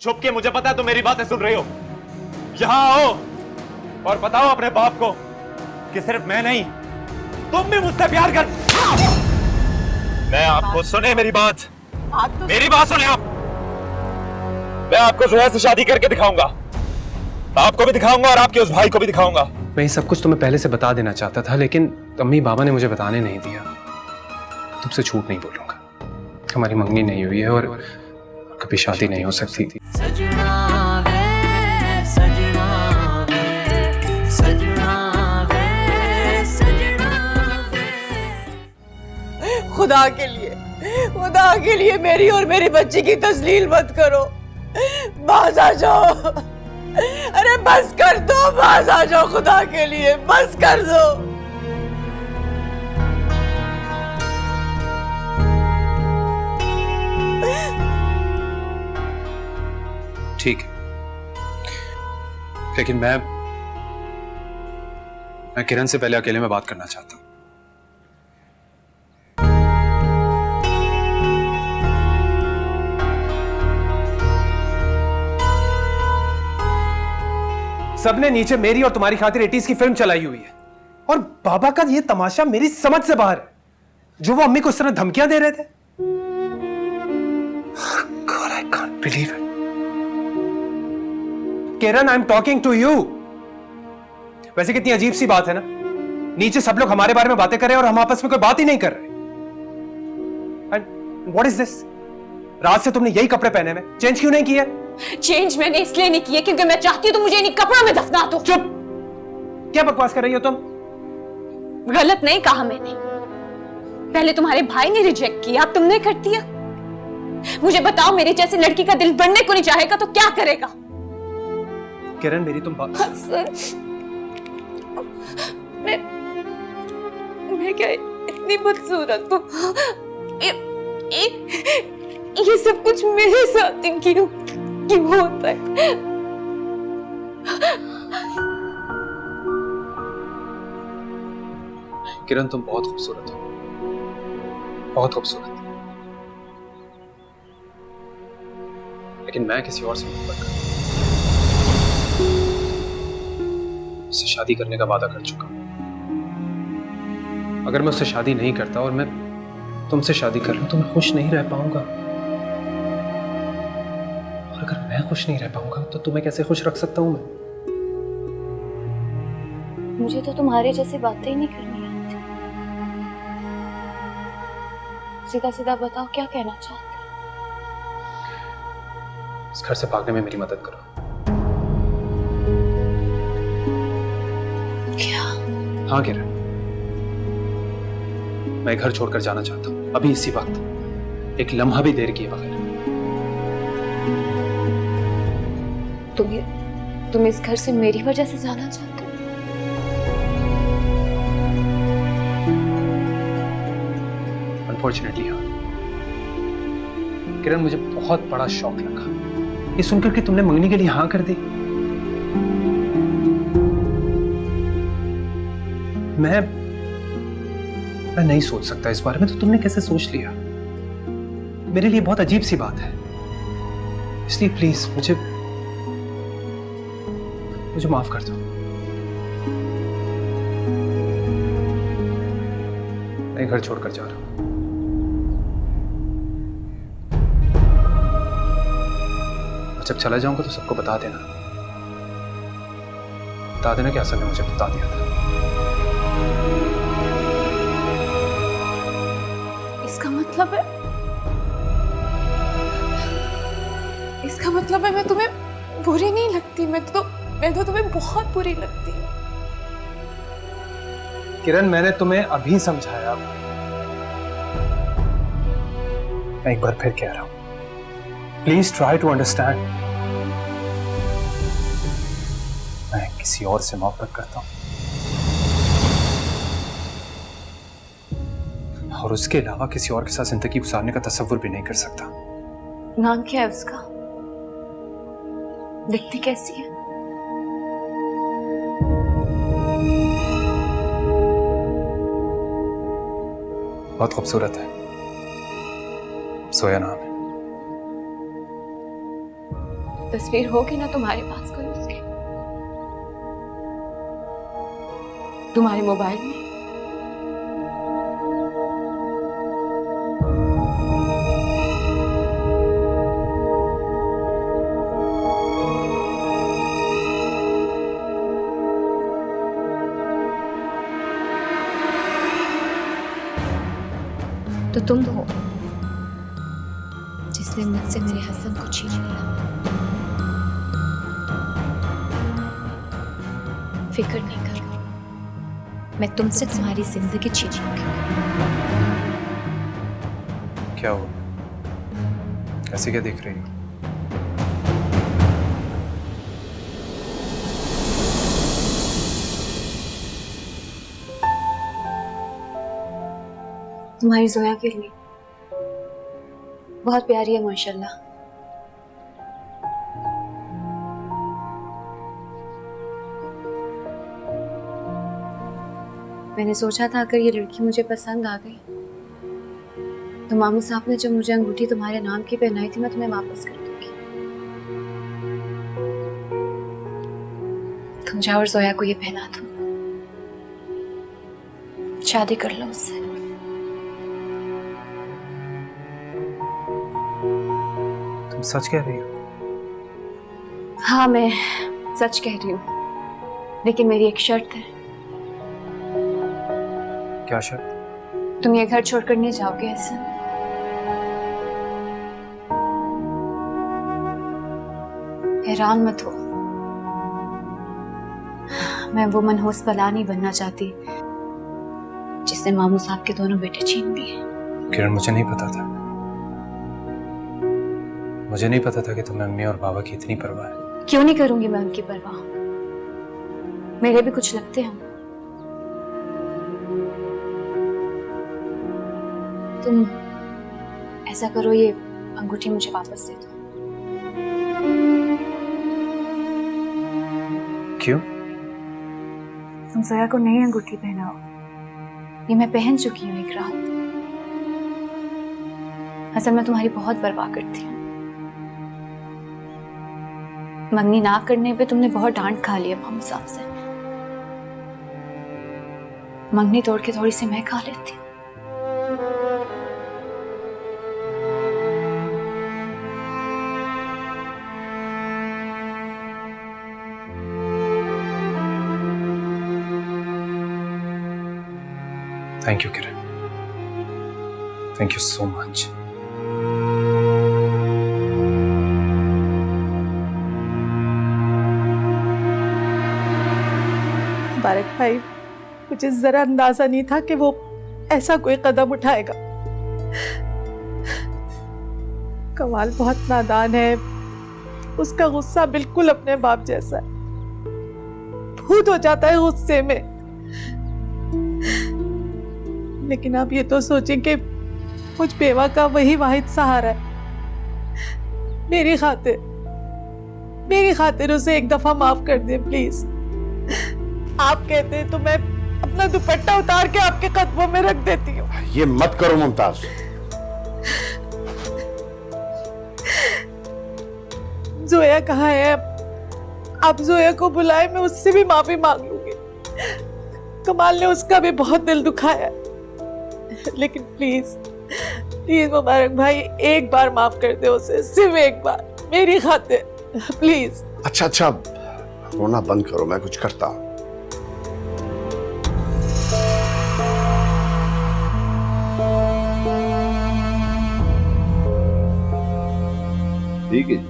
छुप के, मुझे पता है तुम मेरी बातें सुन रही हो। यहां आओ और बताओ अपने बाप को कि सिर्फ मैं नहीं, तुम भी मुझसे प्यार कर। मैं आपको सुने मेरी बात, मेरी बात सुने आप। मैं आपको जोया से शादी करके दिखाऊंगा, आपको भी दिखाऊंगा और आपके उस भाई को भी दिखाऊंगा। मैं ये सब कुछ तुम्हें पहले से बता देना चाहता था, लेकिन अम्मी बाबा ने मुझे बताने नहीं दिया। तुमसे झूठ नहीं बोलूंगा, हमारी मंगनी नहीं हुई है और कभी शादी नहीं हो सकती थी। खुदा के लिए मेरी और मेरी बच्ची की तस्लील मत करो। बाज आ जाओ, अरे बस कर दो, बाज आ जाओ, खुदा के लिए बस कर दो। ठीक है, लेकिन मैं किरण से पहले अकेले में बात करना चाहता हूं। सबने नीचे मेरी और तुम्हारी खातिर 80s की फिल्म चलाई हुई है, और बाबा का ये तमाशा मेरी समझ से बाहर है, जो वो अम्मी को इस तरह धमकियां दे रहे थे। God, I can't believe it. Kiran, I am talking to you. वैसे कितनी अजीब सी बात है ना, नीचे सब लोग हमारे बारे में बातें कर रहे हैं और हम आपस में कोई बात ही नहीं कर रहे। And what is this? रात से तुमने यही कपड़े पहने हैं, चेंज क्यों नहीं किया? चेंज मैंने इसलिए नहीं किया क्योंकि मैं चाहती हूं तो मुझे इन्हीं कपड़ों में दफना दो। चुप! क्या बकवास कर रही हो तुम? गलत नहीं कहा मैंने। पहले तुम्हारे भाई ने रिजेक्ट किया, अब तुमने कर दिया। मुझे बताओ, मेरी जैसी लड़की का दिल बनने को नहीं चाहेगा तो क्या करेगा? किरण, मेरी तुम बात। मैं क्या इतनी बदसूरत हूँ? ये सब कुछ मेरे साथ ही क्यों होता है? किरण, तुम बहुत खूबसूरत हो, बहुत खूबसूरत। लेकिन मैं किसी और से मोहब्बत करता हूं, उससे शादी करने का वादा कर चुका हूं। अगर मैं उससे शादी नहीं करता और मैं तुमसे शादी कर लूं तो मैं खुश नहीं रह पाऊंगा, और अगर मैं खुश नहीं रह पाऊंगा तो तुम्हें कैसे खुश रख सकता हूं मैं? मुझे तो तुम्हारे जैसी बातें ही नहीं करनी आती। सीधा सीधा बताओ, क्या कहना चाहते हो? इस घर से भागने में मेरी मदद करो। क्या? हाँ किरण, मैं घर छोड़कर जाना चाहता हूं, अभी इसी वक्त, एक लम्हा भी देर किए बगैर। तुम इस घर से मेरी वजह से जाना चाहते हो? अनफॉर्चुनेटली हाँ किरण, मुझे बहुत बड़ा शौक लगा ये सुनकर कि तुमने मंगनी के लिए हाँ कर दी। मैं नहीं सोच सकता इस बारे में, तो तुमने कैसे सोच लिया? मेरे लिए बहुत अजीब सी बात है, इसलिए प्लीज मुझे माफ कर दो। मैं घर छोड़कर जा रहा हूं। जब चला जाऊंगा तो सबको बता देना कि असल ने मुझे बता दिया था। इसका मतलब है मैं तुम्हें बुरी नहीं लगती? मैं तो तुम्हें बहुत बुरी लगती हूँ। किरण, मैंने तुम्हें अभी समझाया, मैं एक बार फिर कह रहा हूं, प्लीज ट्राई टू अंडरस्टैंड। मैं किसी और से मोहब्बत करता हूं, और उसके अलावा किसी और के साथ जिंदगी गुजारने का तसव्वुर भी नहीं कर सकता। नाम क्या है उसका? दिखती कैसी है? बहुत खूबसूरत है, जोया नाम है। तस्वीर होगी ना तुम्हारे पास कोई उसकी, तुम्हारे मोबाइल में, तो तुम हो जिसने मुझसे मेरे हसन को छीन लिया। फिक्र नहीं करो, मैं तुमसे तुम्हारी जिंदगी छीन लूंगी। क्या हुआ? ऐसे क्या देख रही हो? तुम्हारी जोया के लिए बहुत प्यारी है माशाल्लाह। मैंने सोचा था अगर ये लड़की मुझे पसंद आ गई तो मामू साहब ने जब मुझे अंगूठी तुम्हारे नाम की पहनाई थी मैं तुम्हें वापस कर दूंगी। तुम जाओ और जोया को ये पहना दो, शादी कर लो उससे। सच कह रही हो? हाँ मैं सच कह रही हूँ, लेकिन मेरी एक शर्त है। क्या शर्त? तुम ये घर छोड़कर नहीं जाओगे ऐसा? हैरान मत हो, मैं वो मनहूस बला नहीं बनना चाहती जिसने मामू साहब के दोनों बेटे छीन लिए। किरण, मुझे नहीं पता था। मुझे नहीं पता था कि तुम्हें अम्मी और बाबा की इतनी परवाह है। क्यों नहीं करूंगी मैं उनकी परवाह, मेरे भी कुछ लगते हैं। तुम ऐसा करो, ये अंगूठी मुझे वापस दे दो। क्यों? तुम जोया को नई अंगूठी पहनाओ, ये मैं पहन चुकी हूँ एक रात। असल मैं तुम्हारी बहुत परवाह करती हूँ। मंगनी ना करने पे तुमने बहुत डांट खा लिया मामू साहब से। मंगनी तोड़ के थोड़ी सी मैं खा लेती। Thank you Kiran, thank you so much. Mubarak भाई, मुझे जरा अंदाजा नहीं था कि वो ऐसा कोई कदम उठाएगा। कमाल बहुत नादान है, उसका गुस्सा बिल्कुल अपने बाप जैसा है, भूत हो जाता है गुस्से में। लेकिन आप ये तो सोचें कि मुझ बेवा का वही वाहिद सहारा है। मेरी खातिर उसे एक दफा माफ कर दे प्लीज। आप कहते हैं तो मैं अपना दुपट्टा उतार के आपके कदमों में रख देती हूँ। ये मत करो मुमताज। जोया कहाँ है? आप जोया को बुलाए, मैं उससे भी माफी मांग लूंगी। कमाल ने उसका भी बहुत दिल दुखाया, लेकिन प्लीज मुबारक भाई एक बार माफ कर दे उसे, सिर्फ एक बार मेरी खातिर प्लीज। अच्छा रोना बंद करो, मैं कुछ करता हूँ। ठीक है जी,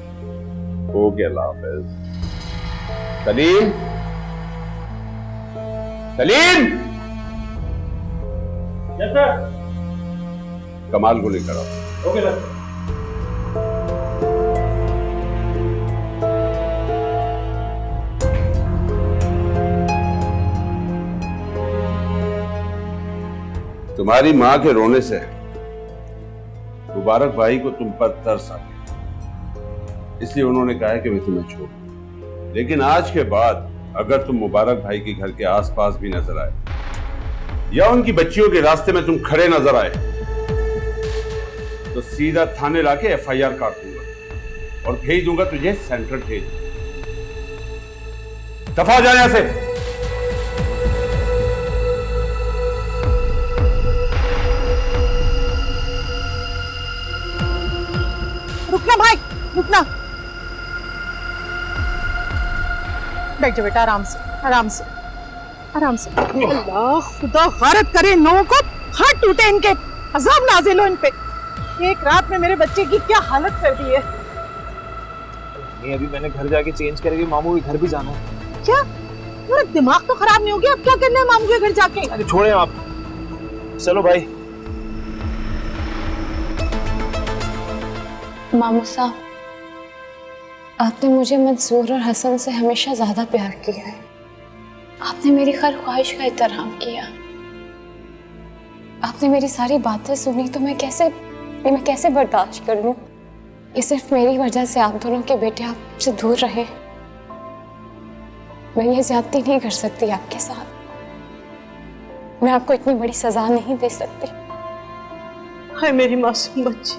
ओके, अल्लाह हाफिज। सलीम, सलीम, कमाल को लेकर आओ। Okay sir. तुम्हारी मां के रोने से मुबारक भाई को तुम पर तरस आ गया, इसलिए उन्होंने कहा है कि मैं तुम्हें छोड़ दूं। लेकिन आज के बाद अगर तुम मुबारक भाई के घर के आसपास भी नजर आए या उनकी बच्चियों के रास्ते में तुम खड़े नजर आए तो सीधा थाने लाके FIR काट दूंगा। और भेज दूंगा तुझे सेंट्रल जेल। दफा हो जा यहां से। रुकना भाई, रुकना। बैठ जा बेटा, आराम से आराम से आराम से। अल्लाह खुदा गारत करे इन लोगों को, हाथ टूटे इनके, अजाब नाजिल हो इन पे। एक रात में मेरे बच्चे की क्या हालत कर दी है। नहीं, अभी मैंने घर जाके चेंज करके मामू के घर भी जाना है। क्या मेरा दिमाग तो खराब नहीं हो गया? अब क्या करना है मामू के घर जाके? अरे छोड़े आप, चलो भाई। मामू साहब, आपने मुझे मंसूर और हसन से हमेशा ज्यादा प्यार किया है। आपने मेरी हर ख्वाहिश का एहतराम किया। आपने मेरी सारी बातें सुनी, तो मैं कैसे बर्दाश्त कर लूं? ये सिर्फ मेरी वजह से आप दोनों के बेटे आपसे दूर रहे। मैं ये ज्यादती नहीं कर सकती आपके साथ। मैं आपको इतनी बड़ी सजा नहीं दे सकती। हाय मेरी मासूम बच्ची,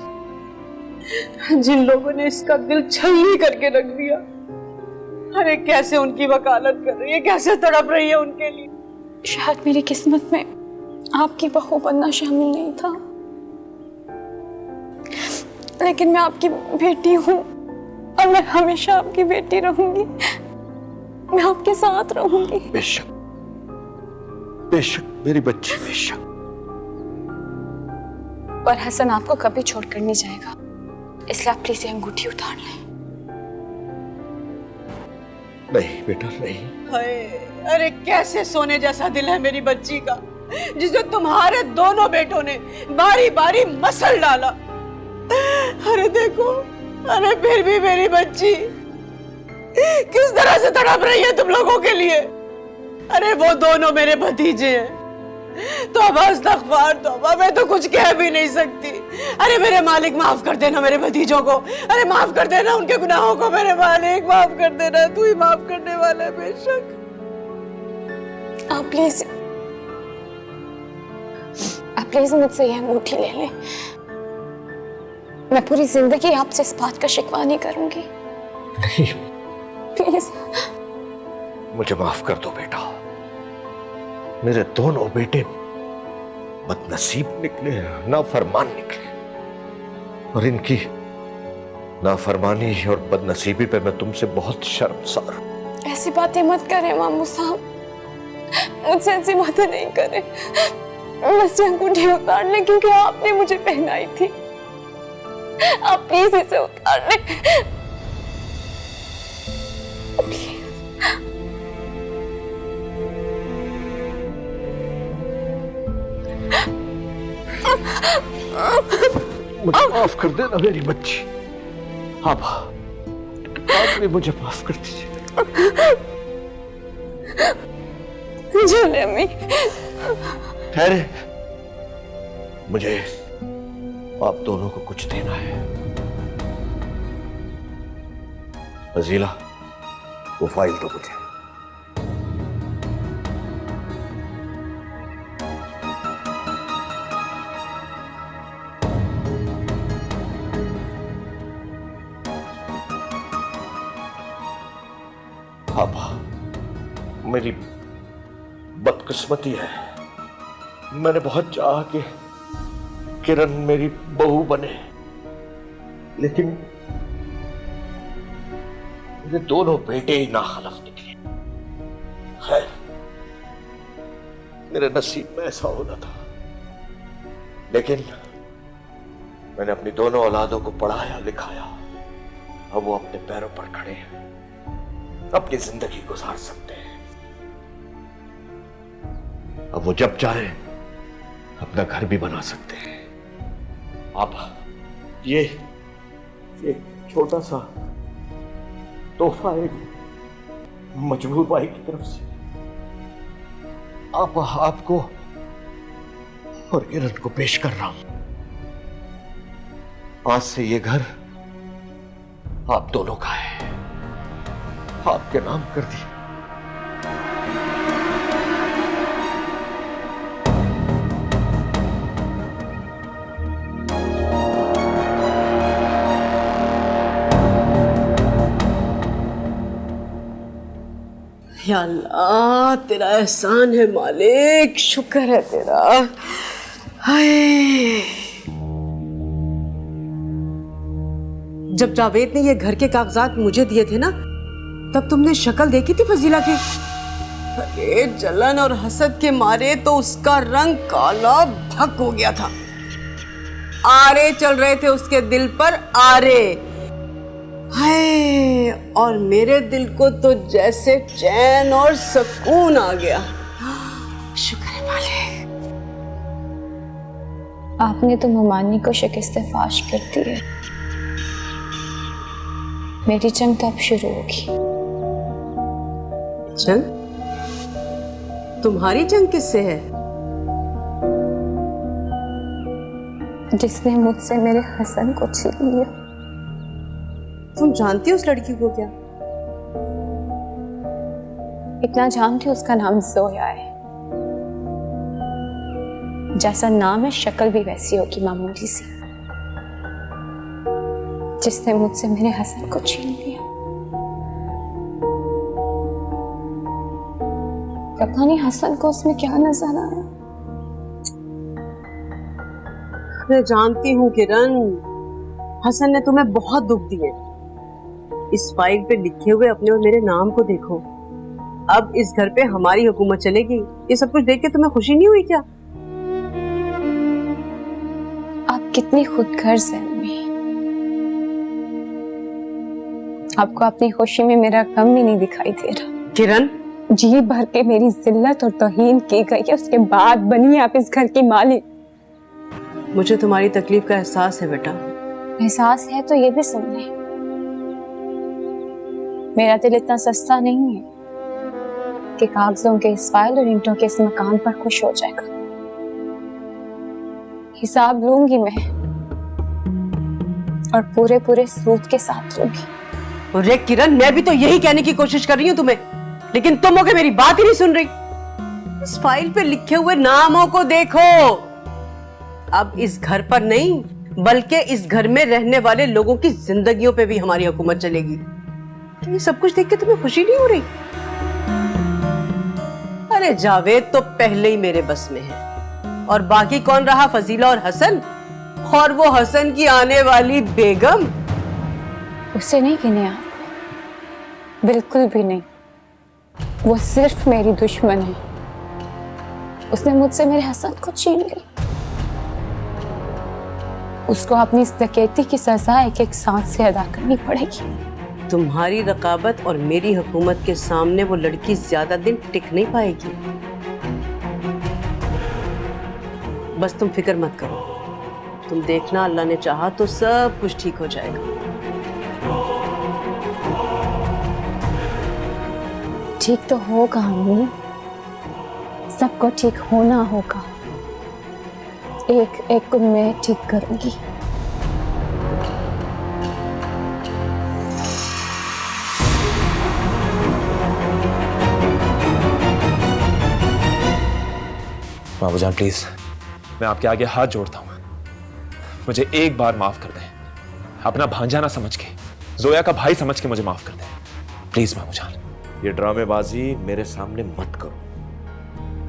जिन लोगों ने इसका दिल छलनी करके रख दिया। अरे कैसे उनकी वकालत कर रही है, कैसे तड़प रही है उनके लिए। शायद मेरी किस्मत में आपकी बहू बनना शामिल नहीं था, लेकिन मैं आपकी बेटी हूँ और मैं हमेशा आपकी बेटी रहूंगी। मैं आपके साथ रहूंगी। बेशक बेशक मेरी बच्ची, बेशक। और हसन आपको कभी छोड़कर नहीं जाएगा, इसलिए आप प्लीज ये अंगूठी उतार लें। नहीं बेटा नहीं। हाय, अरे कैसे सोने जैसा दिल है मेरी बच्ची का, जिसे तुम्हारे दोनों बेटों ने बारी बारी मसल डाला। अरे देखो, अरे फिर भी मेरी बच्ची किस तरह से तड़प रही है तुम लोगों के लिए। अरे वो दोनों मेरे भतीजे हैं। तौबा इस्तग़फ़ार तौबा, मैं तो कुछ कह भी नहीं सकती। अरे मेरे मालिक माफ कर देना मेरे भतीजों को, अरे माफ कर देना उनके गुनाहों को। मेरे मालिक माफ कर देना, तू ही माफ करने वाला है बेशक। आप प्लीज मुझसे ये अंगूठी ले लें। मैं पूरी जिंदगी आपसे इस बात का शिकवा नहीं करूंगी। नहीं, प्लीज मुझे माफ कर दो बेटा। मेरे दोनों बेटे बदनसीब निकले, नाफरमान निकले, और इनकी नाफरमानी और बदनसीबी पे मैं तुमसे बहुत शर्मसार हूं। ऐसी बातें मत करें मामू साहब, मुझसे ऐसी बातें नहीं करें। बस ये अंगूठी उतार लें, क्योंकि आपने मुझे पहनाई थी। आप प्लीज इसे उतार लें। मुझे माफ कर देना मेरी बच्ची। आप भी मुझे माफ कर दीजिए। चले अम्मी। ठहरे, मुझे आप दोनों को कुछ देना है। फजीला, वो फाइल दो मुझे। पापा, मेरी बदकिस्मती है। मैंने बहुत चाहा कि किरण मेरी बहू बने, लेकिन मेरे दोनों बेटे ही नाखलफ निकले। खैर, मेरे नसीब में ऐसा होना था, लेकिन मैंने अपनी दोनों औलादों को पढ़ाया लिखाया। अब वो अपने पैरों पर खड़े हैं, अपनी जिंदगी गुजार सकते हैं। अब वो जब चाहे अपना घर भी बना सकते हैं। आप ये छोटा सा तोहफा एक मजबूर भाई की तरफ से आपको और किरण को पेश कर रहा हूं। आज से ये घर आप दोनों का है, आपके नाम कर दिया। या अल्लाह, तेरा एहसान है मालिक, शुक्र है तेरा। हाय, जब जावेद ने ये घर के कागजात मुझे दिए थे ना, तब तुमने शक्ल देखी थी फजीला की? अरे जलन और हसद के मारे तो उसका रंग काला भक हो गया था। आरे चल रहे थे उसके दिल पर, आरे। हाय, और मेरे दिल को तो जैसे चैन और सुकून आ गया। शुक्र है मालिक। आपने तो ममानी को शिकस्त फाश कर दी है। मेरी जंग तो अब शुरू होगी। जंग? तुम्हारी जंग किससे है? जिसने मुझसे मेरे हसन को छीन लिया। तुम जानती हो उस लड़की को क्या? इतना जानती हूँ, उसका नाम जोया है। जैसा नाम है शक्ल भी वैसी होगी, मामूली सी। जिसने मुझसे मेरे हसन को छीन लिया। पता नहीं हसन को उसमें क्या नजर आया। मैं जानती हूँ किरण, हसन ने तुम्हें बहुत दुख दिए। इस फाइल पे लिखे हुए अपने और मेरे नाम को देखो। अब इस घर पे हमारी हुकूमत चलेगी। ये सब कुछ देख के तुम्हें खुशी नहीं हुई क्या? आप कितनी खुदगर्ज हैं अम्मी। आपको अपनी खुशी में मेरा गम भी नहीं दिखाई दे रहा। किरण, जी भर के मेरी जिल्लत और तौहीन की गई है, उसके बाद बनी आप इस घर की मालिक। मुझे तुम्हारी तकलीफ का एहसास है बेटा। एहसास है तो ये भी सुन ले, मेरा दिल इतना सस्ता नहीं है कि कागजों के इस फाइल और ईंटों के इस मकान पर खुश हो जाएगा। हिसाब लूंगी मैं, और पूरे पूरे सूद के साथ लूंगी। अरे किरण, मैं भी तो यही कहने की कोशिश कर रही हूँ तुम्हें, लेकिन तुम होके मेरी बात ही नहीं सुन रही। इस फाइल पे लिखे हुए नामों को देखो। अब इस घर पर नहीं, बल्कि इस घर में रहने वाले लोगों की जिंदगियों पे भी हमारी हुकूमत चलेगी। ये सब कुछ देख के तुम्हें खुशी नहीं हो रही? अरे जावेद तो पहले ही मेरे बस में है, और बाकी कौन रहा? फजीला और हसन, और वो हसन की आने वाली बेगम। उसे नहीं गिने आप, बिल्कुल भी नहीं। वो सिर्फ मेरी दुश्मन है। उसने मुझसे मेरे हसन को छीन ली। उसको अपनी इस डकैती की सजा एक एक सांस से अदा करनी पड़ेगी। तुम्हारी रकाबत और मेरी हुकूमत के सामने वो लड़की ज्यादा दिन टिक नहीं पाएगी। बस तुम फिक्र मत करो, तुम देखना, अल्लाह ने चाहा तो सब कुछ ठीक हो जाएगा। ठीक तो होगा अम्मी, सबको ठीक होना होगा। एक एक को मैं ठीक करूंगी। बाबूजान प्लीज, मैं आपके आगे हाथ जोड़ता हूं, मुझे एक बार माफ कर दें। अपना भांजा ना समझ के, जोया का भाई समझ के मुझे माफ कर दें प्लीज बाबूजान। ये ड्रामेबाजी मेरे सामने मत करो।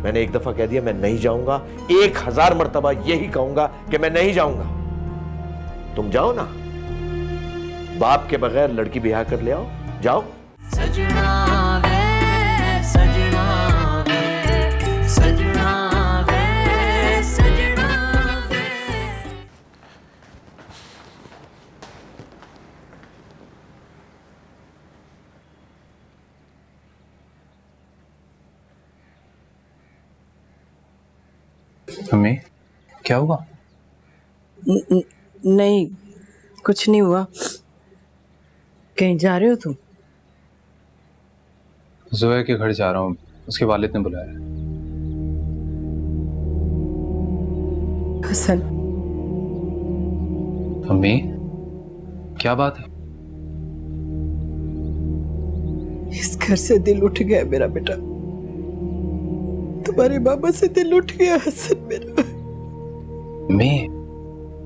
मैंने एक दफा कह दिया मैं नहीं जाऊंगा, 1000 मर्तबा यही कहूंगा कि मैं नहीं जाऊंगा। तुम जाओ ना, बाप के बगैर लड़की ब्याह कर ले आओ, जाओ। सजना वे, सजना वे, सजना वे, सजना वे। अम्मी, क्या हुआ? नहीं, कुछ नहीं हुआ। कहीं जा रहे हो तुम? जोया के घर जा रहा हूँ, उसके वालिद ने बुलाया है। हसन। अम्मी, क्या बात है? इस घर से दिल उठ गया मेरा बेटा, तुम्हारे बाबा से दिल उठ गया हसन मेरा। अम्मी,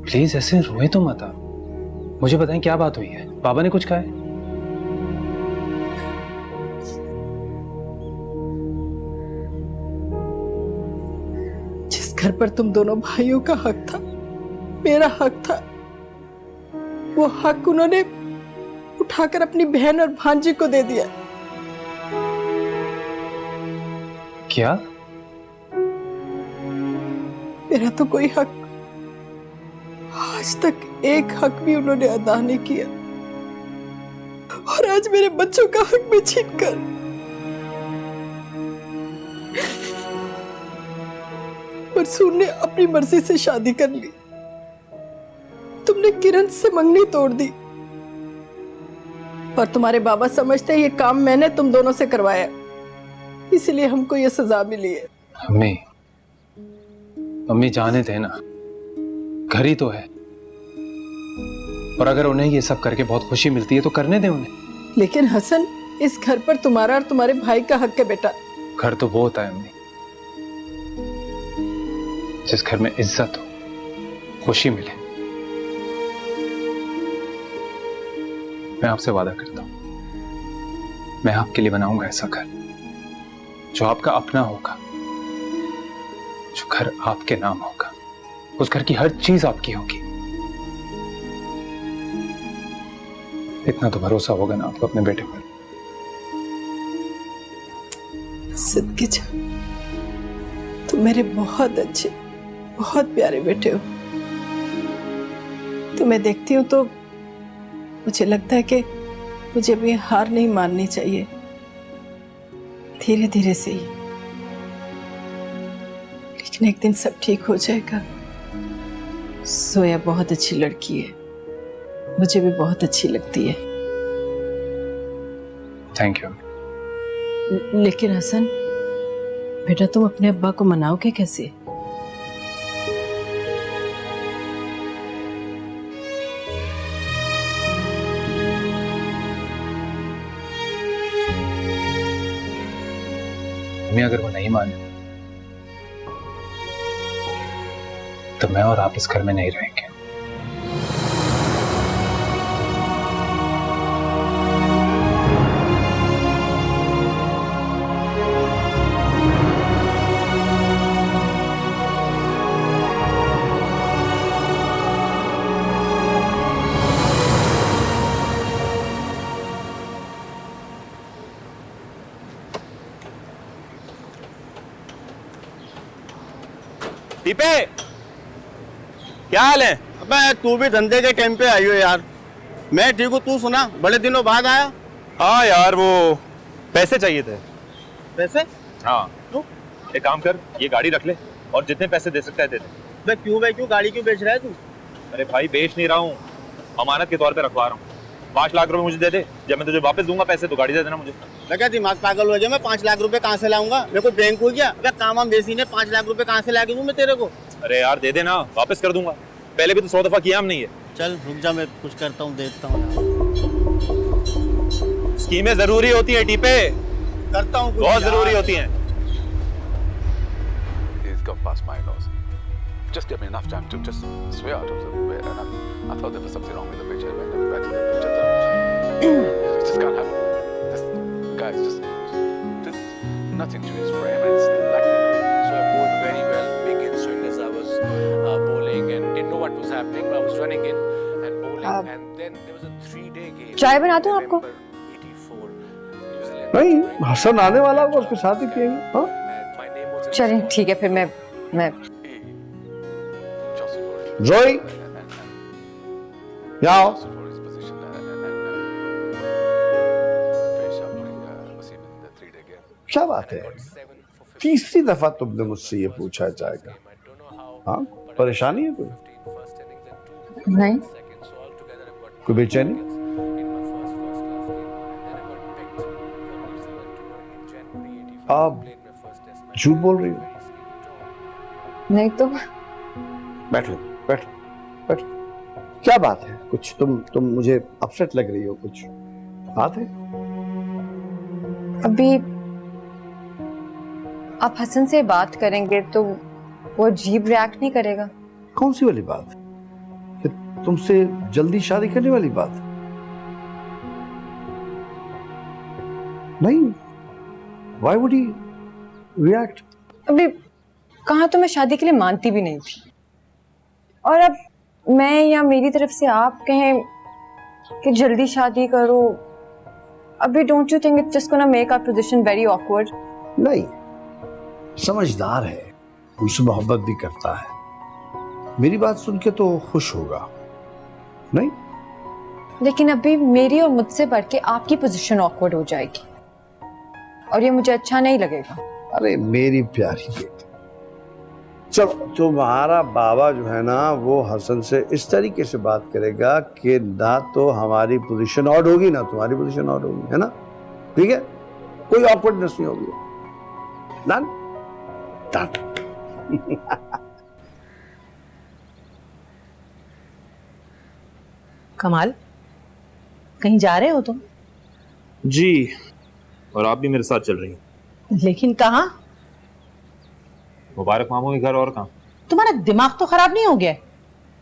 प्लीज ऐसे रोए तो मत आप। मुझे बताएं क्या बात हुई है? बाबा ने कुछ कहा है? घर पर तुम दोनों भाइयों का हक था, मेरा हक था। वो हक उन्होंने उठाकर अपनी बहन और भांजी को दे दिया। क्या? मेरा तो कोई हक, आज तक एक हक भी उन्होंने अदा नहीं किया, और आज मेरे बच्चों का हक भी छीन कर परसून ने अपनी मर्जी से शादी कर ली। तुमने किरण से मंगनी तोड़ दी, और तुम्हारे बाबा समझते हैं ये काम मैंने तुम दोनों से करवाया, इसलिए हमको ये सजा मिली है। अम्मी, अम्मी जाने देना, घर ही तो है, और अगर उन्हें ये सब करके बहुत खुशी मिलती है तो करने दें उन्हें। लेकिन हसन, इस घर पर तुम्हारा और तुम्हारे भाई का हक है बेटा। घर तो वो होता है अम्मी जिस घर में इज्जत हो, खुशी मिले। मैं आपसे वादा करता हूं, मैं आपके लिए बनाऊंगा ऐसा घर जो आपका अपना होगा, जो घर आपके नाम होगा, उस घर की हर चीज आपकी होगी। इतना तो भरोसा होगा ना आपको अपने बेटे पर। सदके जा, तुम मेरे बहुत अच्छे, बहुत प्यारे बेटे हो। तुम्हें देखती हूँ तो मुझे लगता है कि मुझे भी हार नहीं माननी चाहिए, धीरे धीरे से ही। लेकिन एक दिन सब ठीक हो जाएगा। सोया बहुत अच्छी लड़की है, मुझे भी बहुत अच्छी लगती है। Thank you. लेकिन हसन बेटा, तुम अपने अब्बा को मनाओगे कैसे? अगर वो नहीं माने तो मैं और आप इस घर में नहीं रहेंगे। टीपे, क्या हाल है? अबे तू भी धंधे के टाइम पे आई हो यार। मैं ठीक हूँ, तू सुना, बड़े दिनों बाद आया। हाँ यार, वो पैसे चाहिए थे। पैसे? हाँ। क्यों? एक काम कर, ये गाड़ी रख ले और जितने पैसे दे सकता है दे दे। बे क्यों भाई, क्यों गाड़ी क्यों बेच रहा है तू? अरे भाई, बेच नहीं रहा हूँ, अमानत के तौर पे रखवा रहा हूँ। 5 लाख रुपए मुझे दे दे, जब मैं तुझे वापस दूंगा पैसे तो गाड़ी दे देना मुझे। क्या दिमाग पागल हो गया? मैं 5 लाख रुपए कहाँ से लाऊंगा? मेरे को बैंक हो गया? क्या काम हम बेसी ने 5 लाख रुपए कहाँ से ला के दूं मैं तेरे को? अरे यार दे देना, वापस कर दूंगा। पहले भी तो 100 दफा किया हम नहीं है। चल रुक जा, मैं कुछ करता हूँ, देखता हूँ। स्कीमें जरूरी होती है टीपे, करता हूँ, बहुत जरूरी होती हैं। He's gone past my laws. Just give me enough time to just swear out of the way. And I thought there was something wrong with the picture. When I looked back at the picture, it just can't happen. This guy's just nothing to his frame. It's like so I bowled very well, big in swing as I was bowling and didn't know what was happening. But I was running in and bowling, and then there was a 3-day game. चाय बना दूं आपको? 84. New Zealand. नहीं, हसन आने वाला होगा, उसके साथ ही पिएंगे। हाँ? My name was. चलिए ठीक है, फिर मैं जोई, यहाँ आओ। क्या बात है? तीसरी दफा तुमने मुझसे ये पूछा जाएगा। हाँ, परेशानी है कोई? नहीं। कोई बेचैनी? आप झूठ बोल रही हो। नहीं तो। बैठो बैठो बैठो। क्या बात है? कुछ तुम मुझे अपसेट लग रही हो, कुछ बात है? अभी आप हसन से बात करेंगे तो वो अजीब रिएक्ट नहीं करेगा? कौन सी वाली बात? कि तुमसे जल्दी शादी करने वाली बात? नहीं, why would he react? अभी कहा तो मैं शादी के लिए मानती भी नहीं थी, और अब मैं या मेरी तरफ से आप कहें कि जल्दी शादी करो, अभी don't you think it's just gonna make our position very awkward? नहीं, समझदार है, मुझसे मोहब्बत भी करता है, मेरी बात सुन के तो खुश होगा नहीं? लेकिन अभी मेरी और मुझसे बढ़ के आपकी पोजीशन ऑकवर्ड हो जाएगी और ये मुझे अच्छा नहीं लगेगा। अरे मेरी प्यारी बेटी, चलो तुम्हारा बाबा जो है ना वो हसन से इस तरीके से बात करेगा कि ना तो हमारी पोजीशन ऑड होगी ना तुम्हारी पोजीशन ऑड होगी, है ना? ठीक है, कोई ऑकवर्डनेस नहीं होगी। Done done. कमाल, कहीं जा रहे हो तुम? जी, और आप भी मेरे साथ चल रही हैं। लेकिन कहाँ? मुबारक मामू के घर, और कहाँ? तुम्हारा दिमाग तो खराब नहीं हो गया?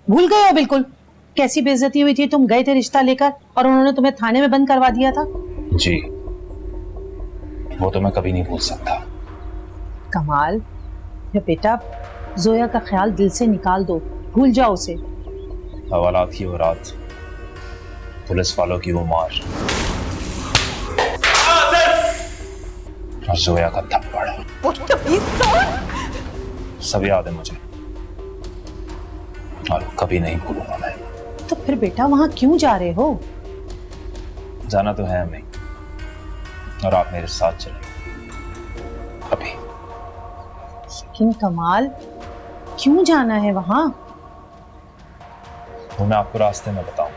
भूल गए हो बिल्कुल कैसी बेइज्जती हुई थी? तुम गए थे रिश्ता लेकर और उन्होंने तुम्हें थाने में बंद करवा दिया था। जी, वो तो मैं कभी नहीं भूल सकता। कमाल, या बेटा जोया का ख्याल दिल से निकाल दो, भूल जाओ उसे। हवालात की वो रात, पुलिस वालों की वो मार, और जोया का थप्पड़, सब याद है मुझे और कभी नहीं भूलूंगा मैं। तो फिर बेटा वहां क्यों जा रहे हो? जाना तो है हमें, और आप मेरे साथ चलें अभी। लेकिन कमाल, क्यों जाना है वहां? वो मैं आपको रास्ते में बताऊं।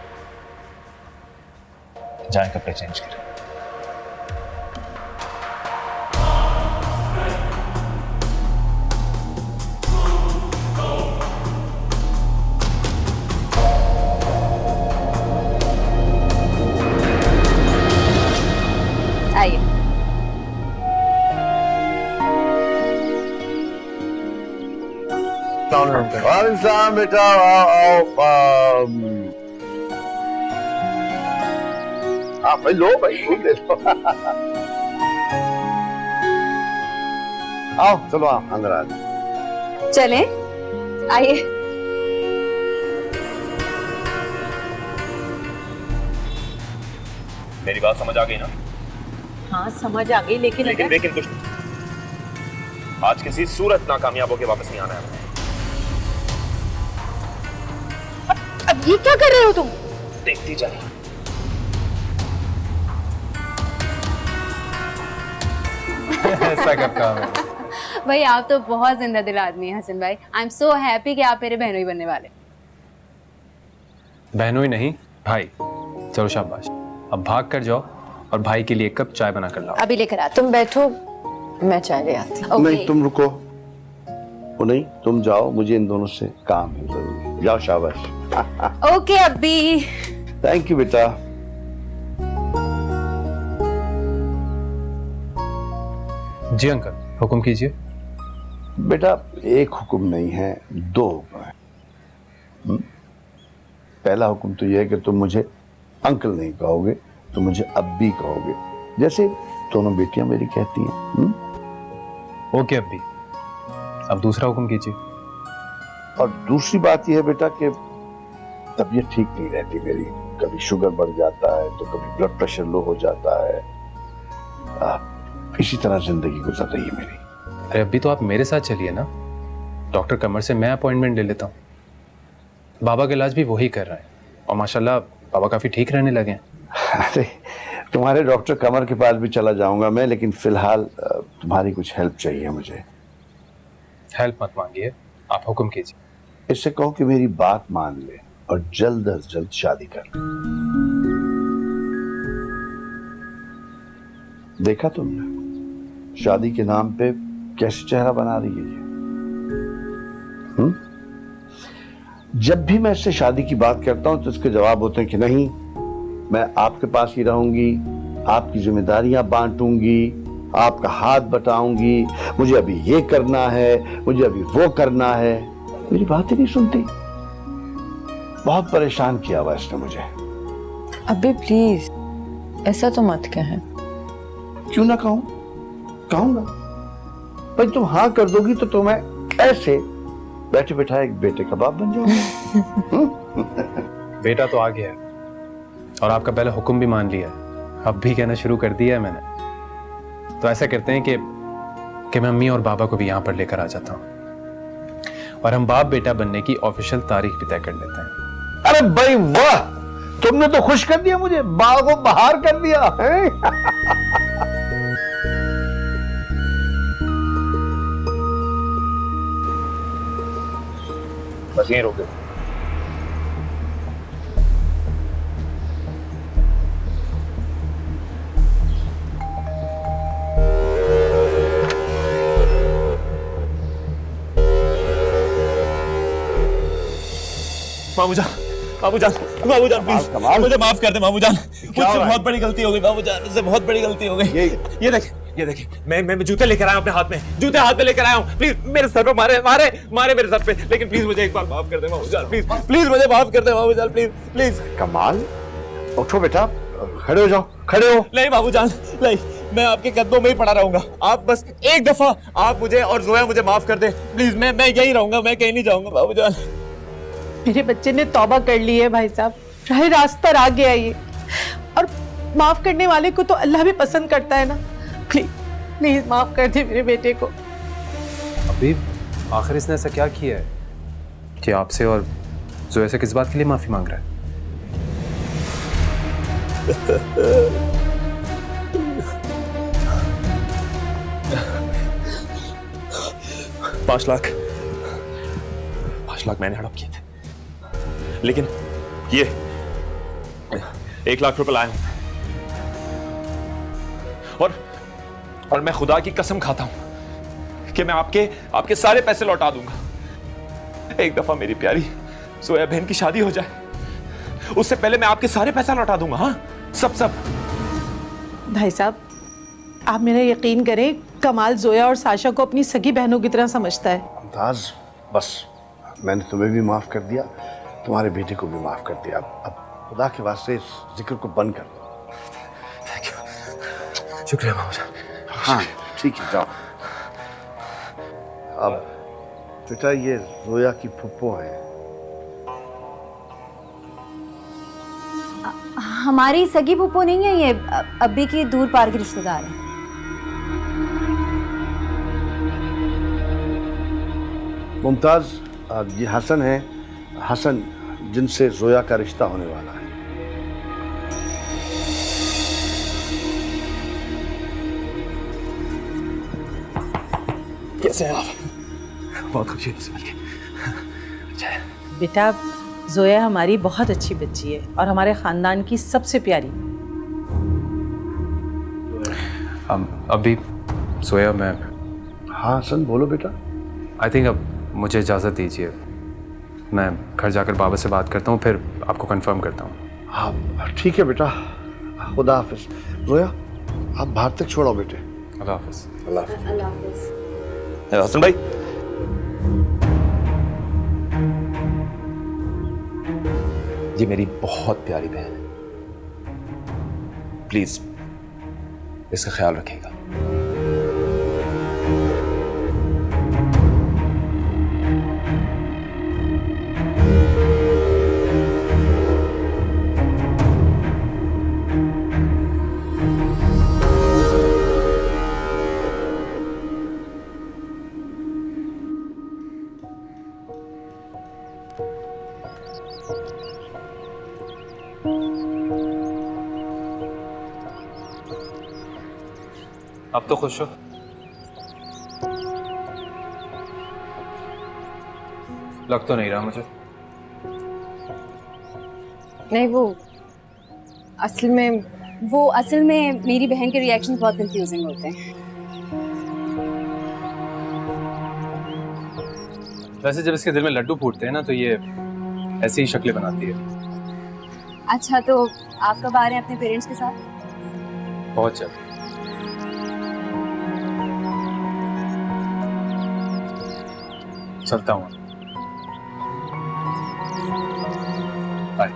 जाएं, कपड़े चेंज करें। आइए। वालेकुम बेटा, आओ। हाँ भाई, लो भाई, फूल दे दो। आओ, चलो आओ, अंदर आ जाओ। चलें, आइए। मेरी बात समझ आ गई ना? हाँ समझ आ गई, लेकिन कुछ आज किसी सूरत नाकामयाब होके वापस नहीं आना है। अब ये क्या कर रहे हो तुम? देखती जाइए। ऐसा कब काम है? भाई आप तो बहुत जिंदा दिल आदमी हैं हसन भाई। आई एम सो हैप्पी कि आप मेरे बहनोई बनने वाले। बहनों ही नहीं, भाई। चलो शाबाश, अब भाग कर जाओ और भाई के लिए एक कप चाय बना कर लाओ। अभी लेकर आ। तुम बैठो, मैं चाय ले आती हूँ। नहीं, तुम रुको। वो नहीं, तुम जाओ, मुझे इन दोनों से काम है जरूरी। जाओ, शाबाश। ओके अब्बी। थैंक यू बेटा। जी अंकल, हुक्म कीजिए। बेटा एक हुक्म नहीं है, दो हुक्म है। पहला हुक्म तो यह है कि तुम मुझे अंकल नहीं कहोगे, तुम मुझे अब्बी कहोगे, जैसे दोनों बेटियां मेरी कहती हैं। ओके अब्बी। अब दूसरा हुक्म कीजिए। और दूसरी बात यह है बेटा कि तबीयत ठीक नहीं रहती मेरी, कभी शुगर बढ़ जाता है तो कभी ब्लड प्रेशर लो हो जाता है। इसी तरह जिंदगी गुजर रही है मेरी। अरे अभी तो आप मेरे साथ चलिए ना, डॉक्टर कमर से मैं अपॉइंटमेंट ले लेता हूँ। बाबा का इलाज भी वही कर रहे हैं और माशाल्लाह बाबा काफी ठीक रहने लगे हैं। अरे तुम्हारे डॉक्टर कमर के पास भी चला जाऊंगा मैं, लेकिन फिलहाल तुम्हारी कुछ हेल्प चाहिए मुझे। हेल्प मत मांगिए, आप हुक्म कीजिए। इससे कहो कि मेरी बात मान ले और जल्द अज जल्द शादी कर। देखा तुमने शादी के नाम पे कैसे चेहरा बना रही है ये? जब भी मैं इससे शादी की बात करता हूं तो इसके जवाब होते हैं कि नहीं, मैं आपके पास ही रहूंगी, आपकी जिम्मेदारियां बांटूंगी, आपका हाथ बटाऊंगी, मुझे अभी ये करना है, मुझे अभी वो करना है। मेरी बात ही नहीं सुनती। बहुत परेशान किया हुआ इसने मुझे। अभी प्लीज ऐसा तो मत कहें। क्यों ना कहूं? कहूंगा। भाई तुम हाँ कर दोगी तो मैं ऐसे बैठे बिठाए एक बेटे का बाप बन जाओगे। बेटा तो आ गया है और आपका पहले हुक्म भी मान लिया है, अब भी कहना शुरू कर दिया है मैंने। तो ऐसा करते हैं कि मैं अम्मी और बाबा को भी यहाँ पर लेकर आ जाता हूँ और हम बाप बेटा बनने की ऑफिशियल तारीख भी तय कर लेते हैं। अरे भाई वाह, तुमने तो खुश कर दिया मुझे, बागों बहार कर दिया है। बस यहीं रोके। मामूजान, मामूजान, मामूजान प्लीज मुझे माफ कर दे मामूजान, मुझसे बहुत बड़ी गलती हो गई मामूजान, मुझसे बहुत बड़ी गलती हो गई। ये देखिए मैं जूते लेकर आया हूं अपने हाथ में, जूते हाथ में लेकर आया हूं। प्लीज मेरे सर पे मारे मेरे सर पे, लेकिन प्लीज मुझे एक बार माफ कर दे मामूजान, प्लीज मुझे माफ कर दे मामूजान, प्लीज। कमाल, उठो बेटा, खड़े हो जाओ, खड़े हो। नहीं मामूजान नहीं, मैं आपके कदमों में ही पड़ा रहूंगा। आप बस एक दफा आप मुझे और जोया मुझे माफ कर दे प्लीज, मैं यहीं रहूंगा, मैं कहीं नहीं जाऊंगा मामूजान। मेरे बच्चे ने तौबा कर ली है भाई साहब, राह रास्त पर आ गया ये, और माफ करने वाले को तो अल्लाह भी पसंद करता है ना। प्लीज माफ कर दे मेरे बेटे को। अभी आखिर इसने ऐसा क्या किया है कि आपसे और जोया से किस बात के लिए माफी मांग रहा है? 5 लाख मैंने हड़प किए थे, लेकिन ये 1 लाख रुपए लाया हूं, और मैं खुदा की कसम खाता हूं कि मैं आपके सारे पैसे लौटा दूंगा। एक दफा मेरी प्यारी जोया बहन की शादी हो जाए, उससे पहले मैं आपके सारे पैसा लौटा दूंगा। हाँ, सब। भाई साहब आप मेरा यकीन करें, कमाल जोया और साशा को अपनी सगी बहनों की तरह समझता है। मुमताज, बस मैंने तुम्हें भी माफ कर दिया, तुम्हारे बेटे को भी माफ कर दिया। अब खुदा के वास्ते इस जिक्र को बंद कर दो। शुक्रिया मामूजान। हाँ ठीक है, जाओ। अब बेटा ये जोया की फुप्पो है। हमारी सगी फुप्पो नहीं है ये, अब्बी की दूर पार की रिश्तेदार है। मुमताज, ये हसन है, हसन जिनसे जोया का रिश्ता होने वाला है। कैसे हैं आप? बहुत खुशी है मिलके। बेटा जोया हमारी बहुत अच्छी बच्ची है और हमारे खानदान की सबसे प्यारी। अभी जोया मैं। हाँ हसन बोलो बेटा। आई थिंक अब मुझे इजाज़त दीजिए, मैं घर जाकर बाबा से बात करता हूँ, फिर आपको कंफर्म करता हूँ। हाँ ठीक है बेटा, खुदा हाफिज। जोया आप बाहर तक छोड़ो बेटे। अल्लाह हाफिज। अल्लाह हाफिज। हसन भाई, ये मेरी बहुत प्यारी बहन है, प्लीज इसका ख्याल रखिएगा। अब तो खुश हो? लग तो नहीं रहा मुझे। नहीं, वो असल में मेरी बहन के रिएक्शंस बहुत कंफ्यूजिंग होते हैं। वैसे जब इसके दिल में लड्डू फूटते हैं ना, तो ये ऐसी ही शक्लें बनाती है। अच्छा, तो आप कब आ रहे हैं अपने पेरेंट्स के साथ? बहुत जल्द। चलता हूँ। बाय।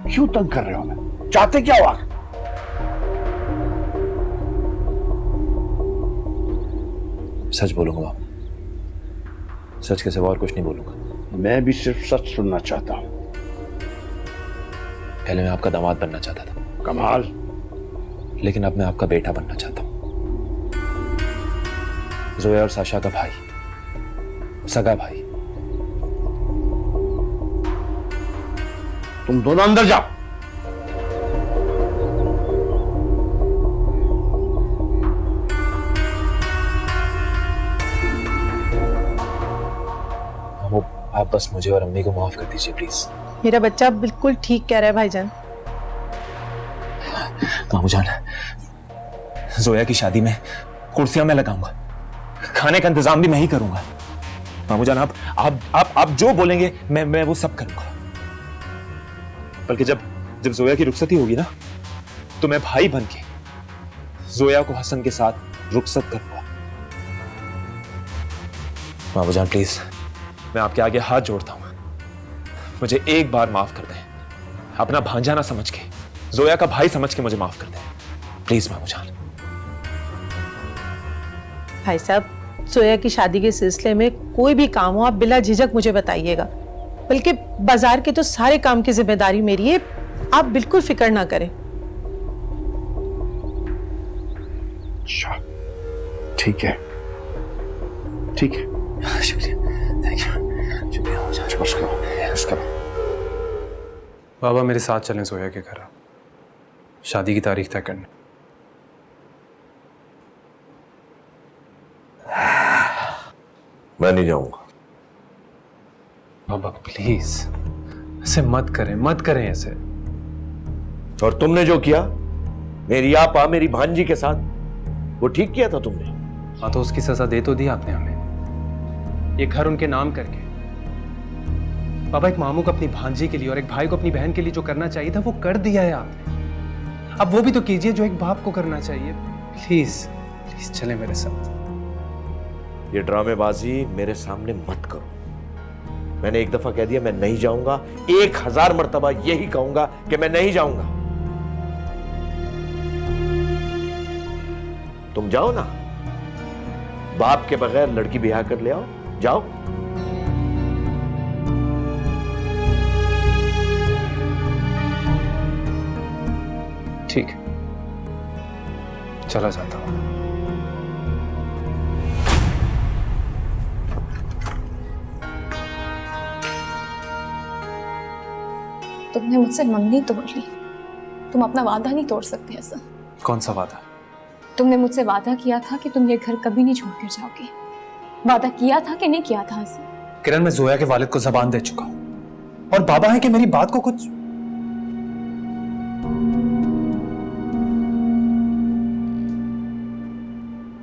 क्यों तंग कर रहे हो? मैं चाहते क्या हो? सच बोलूंगा बाबू, सच के सिवा और कुछ नहीं बोलूंगा। मैं भी सिर्फ सच सुनना चाहता हूं। पहले मैं आपका दामाद बनना चाहता था कमाल, लेकिन अब मैं आपका बेटा बनना चाहता हूं। जोया और साशा का भाई, सगा भाई। तुम दोनों अंदर जाओ। आप बस मुझे और अम्मी को माफ कर दीजिए प्लीज। मेरा बच्चा बिल्कुल ठीक कह रहा है भाईजान। मामू जान, जोया की शादी में कुर्सियां मैं लगाऊंगा, खाने का इंतजाम भी मैं ही करूंगा। मामू जान, आप जो बोलेंगे मैं वो सब करूंगा। बल्कि जब जोया की रुखसती होगी ना, तो मैं भाई बन के जोया को हसन के साथ रुखसत करूंगा। मामू जान प्लीज, मैं आपके आगे हाथ जोड़ता हूं, मुझे एक बार माफ कर दें। अपना भांजा ना समझ के, जोया का भाई समझ के मुझे माफ कर दें प्लीज मामू जान। भाई साहब, जोया की शादी के सिलसिले में कोई भी काम हो आप बिला झिझक मुझे बताइएगा। बल्कि बाजार के तो सारे काम की जिम्मेदारी मेरी है, आप बिल्कुल फिक्र ना करें। अच्छा, ठीक है, ठीक है। शुक्रिया, थैंक यू, शुक्रिया। बाबा मेरे साथ चलें जोया के घर, शादी की तारीख तय करने। मैं नहीं जाऊंगा। बाबा प्लीज ऐसे मत करें ऐसे। और तुमने जो किया मेरी आपा, मेरी भांजी के साथ, वो ठीक किया था तुमने। हाँ तो उसकी सजा दे तो दी आपने हमें, ये घर उनके नाम करके। बाबा एक मामू को अपनी भांजी के लिए और एक भाई को अपनी बहन के लिए जो करना चाहिए था वो कर दिया है आपने। अब वो भी तो कीजिए जो एक बाप को करना चाहिए। प्लीज प्लीज चले मेरे साथ। ये ड्रामेबाजी मेरे सामने मत करो। मैंने एक दफा कह दिया मैं नहीं जाऊंगा, 1000 मर्तबा यही कहूंगा कि मैं नहीं जाऊंगा। तुम जाओ ना, बाप के बगैर लड़की ब्याह कर ले आओ, जाओ। ठीक, चला जाता हूं। तुमने मुझसे मंगनी तोड़ ली, तुम अपना वादा नहीं तोड़ सकते ऐसा। कौन सा वादा? तुमने मुझसे वादा किया था कि तुम ये घर कभी नहीं छोड़कर जाओगे। वादा किया था कि नहीं किया था हसन? किरण, मैं जोया के वालिद को जबान दे चुका हूं, और बाबा है कि मेरी बात को कुछ।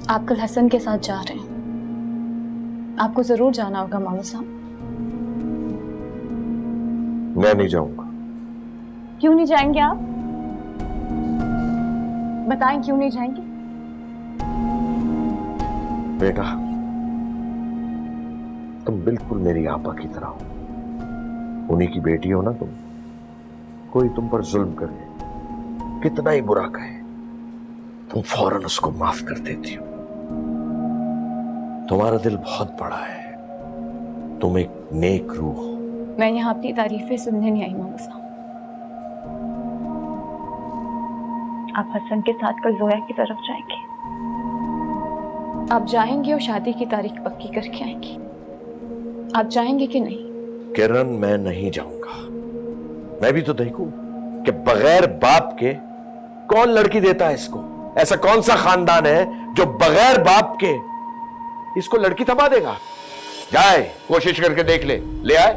आप कल हसन के साथ जा रहे हैं, आपको जरूर जाना होगा मामू साहब। मैं नहीं जाऊंगा। क्यों नहीं जाएंगे आप? बताएं क्यों नहीं जाएंगे? बेटा, तुम बिल्कुल मेरी आपा की तरह हो, उन्हीं की बेटी हो ना तुम। कोई तुम पर जुल्म करे, कितना ही बुरा कहे, तुम फौरन उसको माफ कर देती हो। तुम्हारा दिल बहुत बड़ा है, तुम एक नेक रूह हो। मैं यहाँ अपनी तारीफें सुनने नहीं आई मामू साहब। आप हसन के साथ कल जोया की तरफ जाएंगे, आप जाएंगे और शादी की तारीख पक्की करके आएंगे। आप जाएंगे कि नहीं? किरण, मैं नहीं जाऊंगा। मैं भी तो देखूं कि बगैर बाप के कौन लड़की देता है इसको। ऐसा कौन सा खानदान है जो बगैर बाप के इसको लड़की थमा देगा? जाए, कोशिश करके देख ले आए।